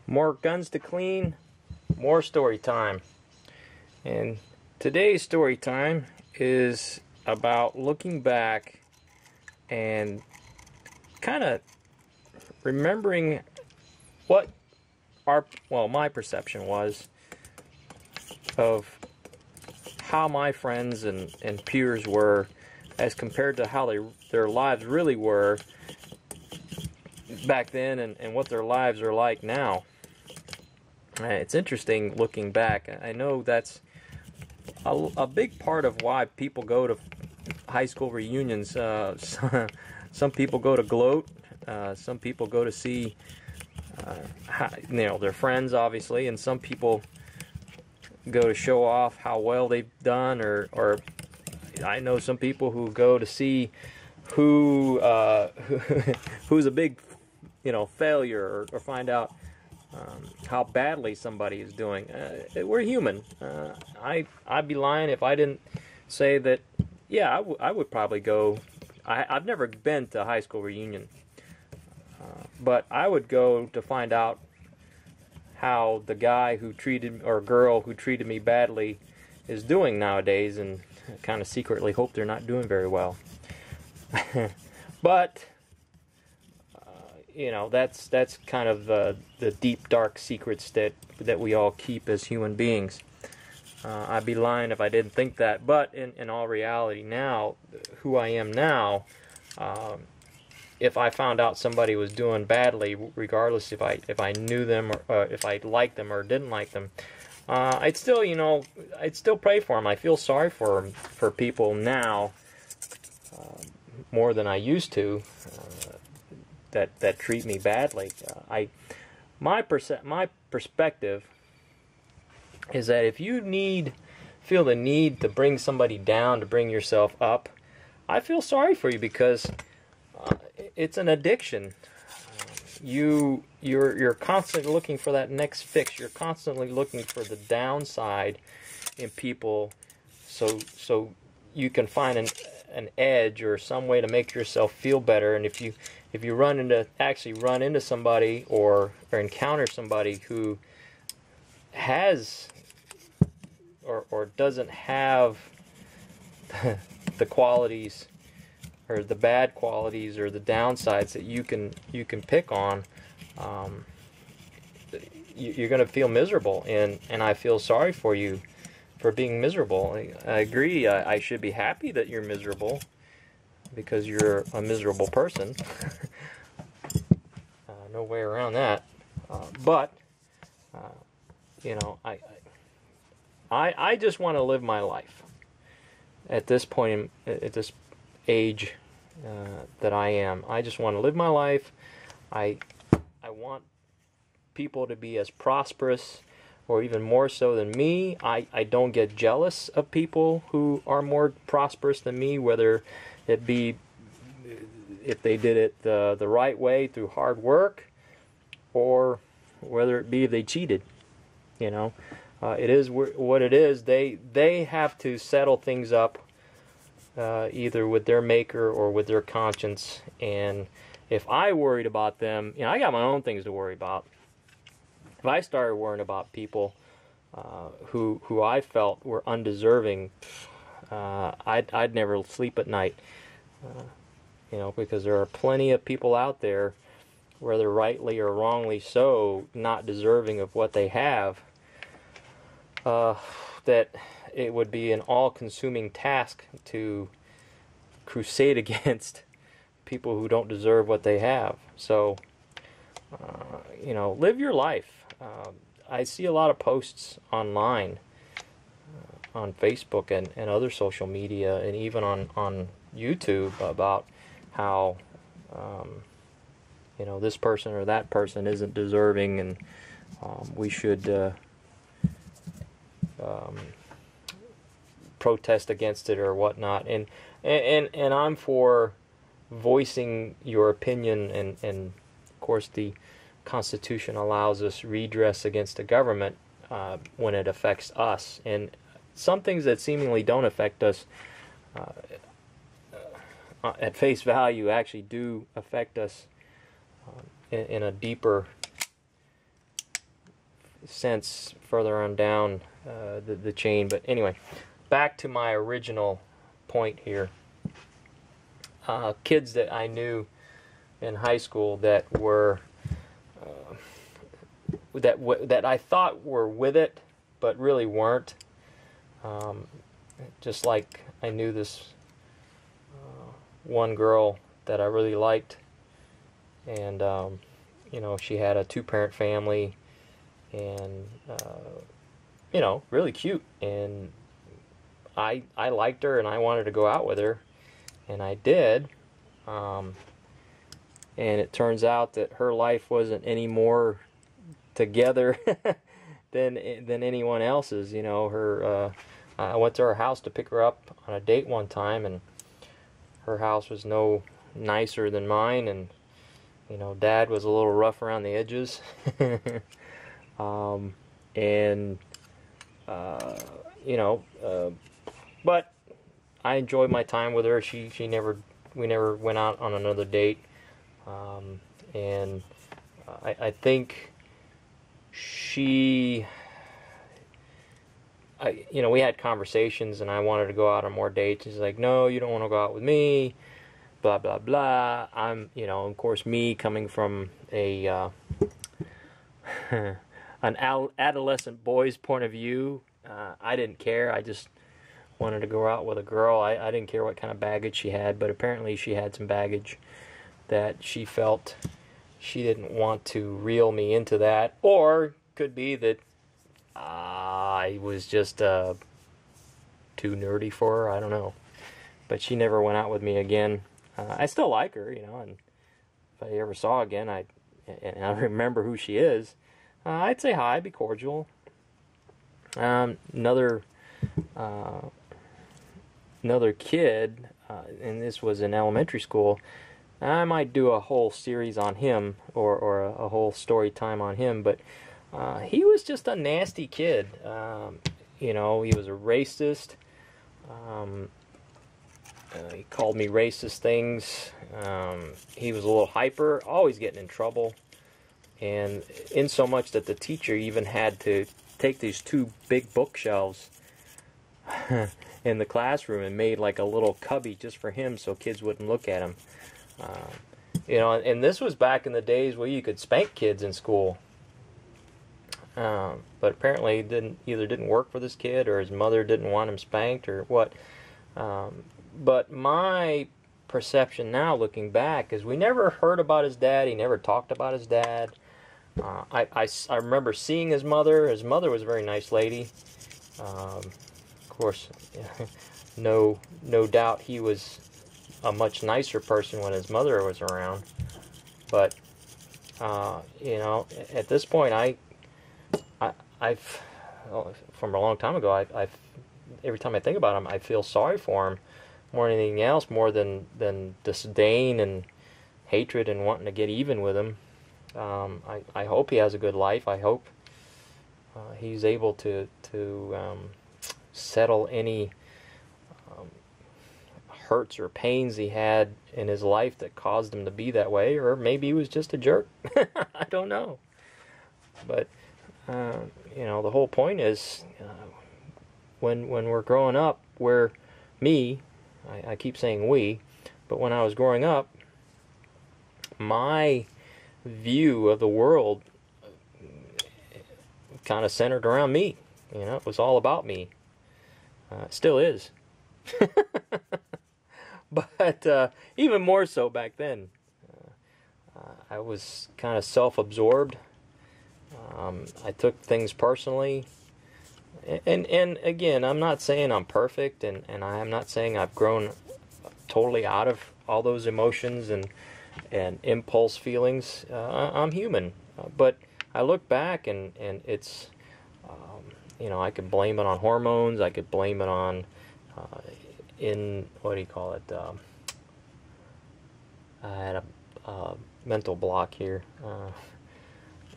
More guns to clean, more story time. And today's story time is about looking back and kind of remembering what my perception was of how my friends and peers were as compared to how their lives really were back then and what their lives are like now. It's interesting looking back. I know that's a big part of why people go to high school reunions. Some people go to gloat. Some people go to see their friends, obviously, and some people go to show off how well they've done, or I know some people who go to see who's a big failure, or find out how badly somebody is doing. We're human. I'd be lying if I didn't say that. Yeah, I would probably go. I've never been to a high school reunion, but I would go to find out how the guy who treated, or girl who treated me badly is doing nowadays, and kind of secretly hope they're not doing very well. But that's kind of the deep, dark secrets that we all keep as human beings. I'd be lying if I didn't think that. But in all reality, now, who I am now, if I found out somebody was doing badly, regardless if I knew them, or if I liked them or didn't like them, I'd still pray for them. I feel sorry for people now more than I used to. That treat me badly. My perspective is that if you feel the need to bring somebody down to bring yourself up, I feel sorry for you, because it's an addiction. You're constantly looking for that next fix. You're constantly looking for the downside in people, so you can find an edge or some way to make yourself feel better. And if you run into somebody or encounter somebody who has or doesn't have the qualities or the bad qualities or the downsides that you can pick on, you're going to feel miserable, and I feel sorry for you for being miserable. I agree. I should be happy that you're miserable, because you're a miserable person. No way around that. But I just want to live my life at this point, at this age that I am. I just want to live my life. I want people to be as prosperous, or even more so than me. I don't get jealous of people who are more prosperous than me, whether it be if they did it the right way through hard work, or whether it be if they cheated. It is what it is. They have to settle things up either with their maker or with their conscience. And if I worried about them, I got my own things to worry about. If I started worrying about people who I felt were undeserving, I'd never sleep at night. Because there are plenty of people out there, whether rightly or wrongly so, not deserving of what they have, that it would be an all-consuming task to crusade against people who don't deserve what they have. So, live your life. I see a lot of posts online, on Facebook and other social media, and even on YouTube, about how this person or that person isn't deserving, and we should protest against it or whatnot. And I'm for voicing your opinion, and of course the Constitution allows us redress against the government when it affects us, and some things that seemingly don't affect us at face value actually do affect us in a deeper since further on down the chain. But anyway, back to my original point here. Kids that I knew in high school that were that I thought were with it, but really weren't. Just like I knew this one girl that I really liked, and she had a 2-parent family, and really cute, and I liked her, and I wanted to go out with her, and I did. And it turns out that her life wasn't any more together than anyone else's. I went to her house to pick her up on a date one time, and her house was no nicer than mine, and Dad was a little rough around the edges. But I enjoyed my time with her. We never went out on another date, and I think we had conversations, and I wanted to go out on more dates. She's like, "No, you don't want to go out with me." Blah blah blah. I'm, of course, me coming from an adolescent boy's point of view. I didn't care. I just wanted to go out with a girl. I didn't care what kind of baggage she had, but apparently she had some baggage that she felt she didn't want to reel me into that, or could be that I was just too nerdy for her. I don't know. But she never went out with me again. I still like her, and if I ever saw her again, and I remember who she is, I'd say hi, be cordial. Another kid, and this was in elementary school. I might do a whole series on him, or a whole story time on him, but he was just a nasty kid. He was a racist. He called me racist things. He was a little hyper, always getting in trouble. And in so much that the teacher even had to take these 2 big bookshelves in the classroom and made like a little cubby just for him so kids wouldn't look at him. And this was back in the days where you could spank kids in school. But apparently it didn't work for this kid, or his mother didn't want him spanked, or what. But my perception now, looking back, is we never heard about his dad. He never talked about his dad. I remember seeing his mother. His mother was a very nice lady. Of course, no doubt he was a much nicer person when his mother was around. But at this point, I've from a long time ago, I've every time I think about him, I feel sorry for him more than anything else, more than disdain and hatred and wanting to get even with him. I hope he has a good life. I hope he's able to settle any hurts or pains he had in his life that caused him to be that way, or maybe he was just a jerk. I don't know. But the whole point is, when we're growing up, I keep saying we, but when I was growing up, my view of the world kind of centered around me. It was all about me. It still is. But even more so back then. I was kind of self-absorbed. I took things personally. And again, I'm not saying I'm perfect, and I'm not saying I've grown totally out of all those emotions and impulse feelings. I'm human. But I look back, and it's, I could blame it on hormones. I could blame it on, what do you call it? I had a mental block here.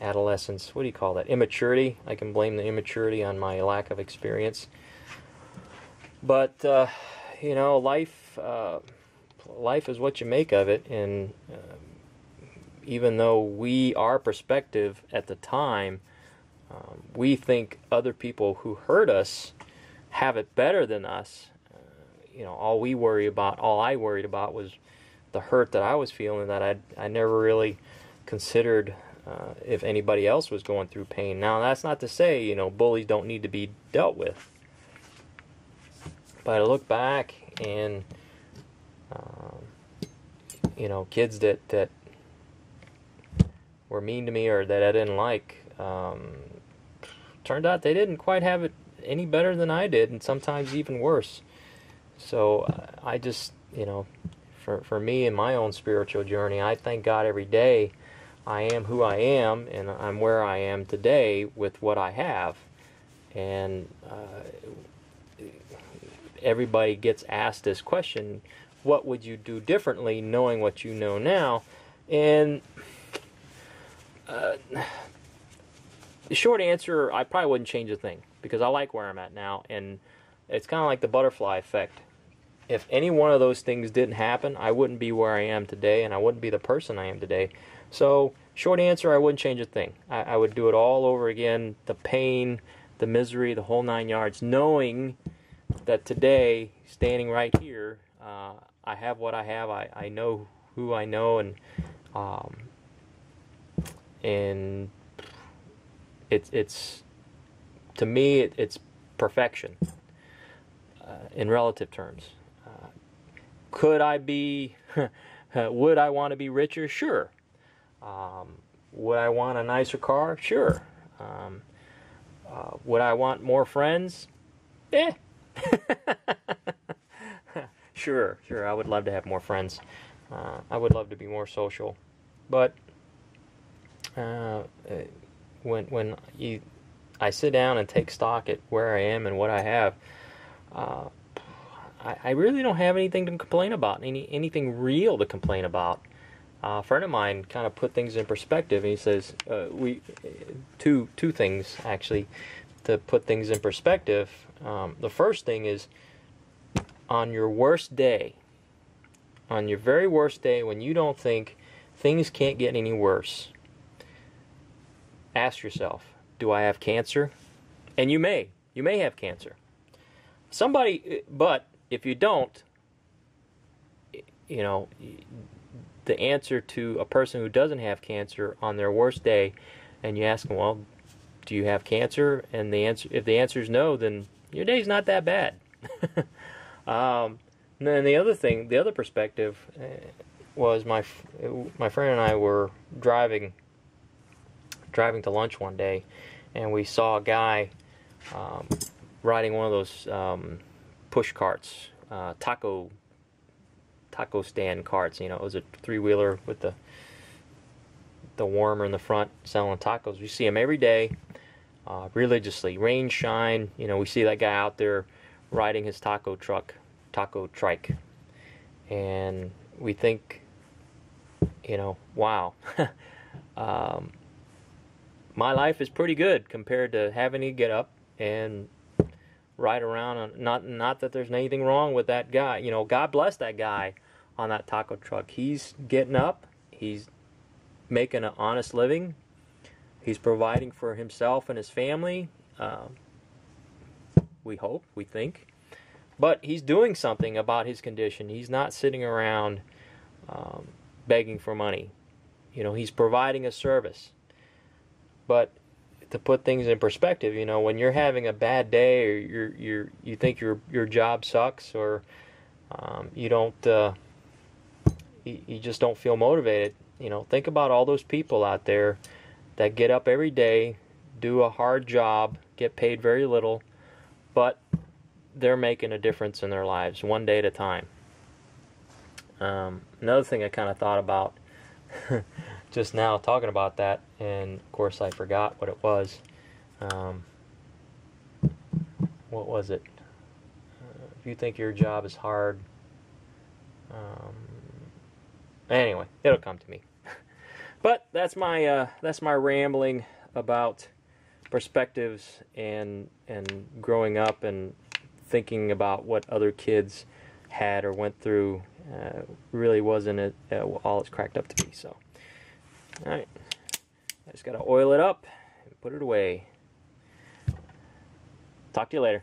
Adolescence, what do you call that? Immaturity. I can blame the immaturity on my lack of experience. But, life is what you make of it, and even though our perspective at the time We think other people who hurt us have it better than us. All I worried about was the hurt that I was feeling, that I never really considered if anybody else was going through pain. Now, that's not to say, bullies don't need to be dealt with. But I look back and, kids that were mean to me or that I didn't like, turned out they didn't quite have it any better than I did, and sometimes even worse. So I just, for me in my own spiritual journey, I thank God every day I am who I am, and I'm where I am today with what I have. And everybody gets asked this question, what would you do differently knowing what you know now? And the short answer, I probably wouldn't change a thing, because I like where I'm at now, and it's kind of like the butterfly effect. If any one of those things didn't happen, I wouldn't be where I am today, and I wouldn't be the person I am today. So, short answer, I wouldn't change a thing. I would do it all over again, the pain, the misery, the whole 9 yards, knowing that today, standing right here, I have what I have. I know who I know, and it's to me, it's perfection in relative terms. Could I be, would I want to be richer? Sure. Would I want a nicer car? Sure. Would I want more friends? Sure. I would love to have more friends. I would love to be more social. But when I sit down and take stock at where I am and what I have, I really don't have anything to complain about, anything real to complain about. A friend of mine kind of put things in perspective, and he says, two things actually to put things in perspective. The first thing is, on your worst day, on your very worst day, when you don't think things can't get any worse, ask yourself, do I have cancer? And you may have cancer. But if you don't, the answer to a person who doesn't have cancer on their worst day, and you ask them, well, do you have cancer? And if the answer is no, then your day's not that bad. And then the other perspective was my friend and I were driving to lunch one day, and we saw a guy riding one of those push carts, taco stand carts. It was a 3-wheeler with the warmer in the front selling tacos. We see him every day, religiously, rain, shine. We see that guy out there riding his taco trike, and we think, wow, my life is pretty good compared to having to get up and ride around. Not that there's anything wrong with that guy. God bless that guy on that taco truck. He's getting up. He's making an honest living. He's providing for himself and his family. We hope, we think. But he's doing something about his condition. He's not sitting around begging for money. He's providing a service. But to put things in perspective, when you're having a bad day, or you think your job sucks, or you just don't feel motivated, think about all those people out there that get up every day, do a hard job, get paid very little, but they're making a difference in their lives one day at a time. Another thing I kind of thought about just now talking about that, and of course I forgot what it was. What was it? If you think your job is hard, anyway, it'll come to me. But that's my rambling about perspectives and growing up and thinking about what other kids had or went through. Really wasn't all it's cracked up to be. So, all right, I just gotta oil it up and put it away. Talk to you later.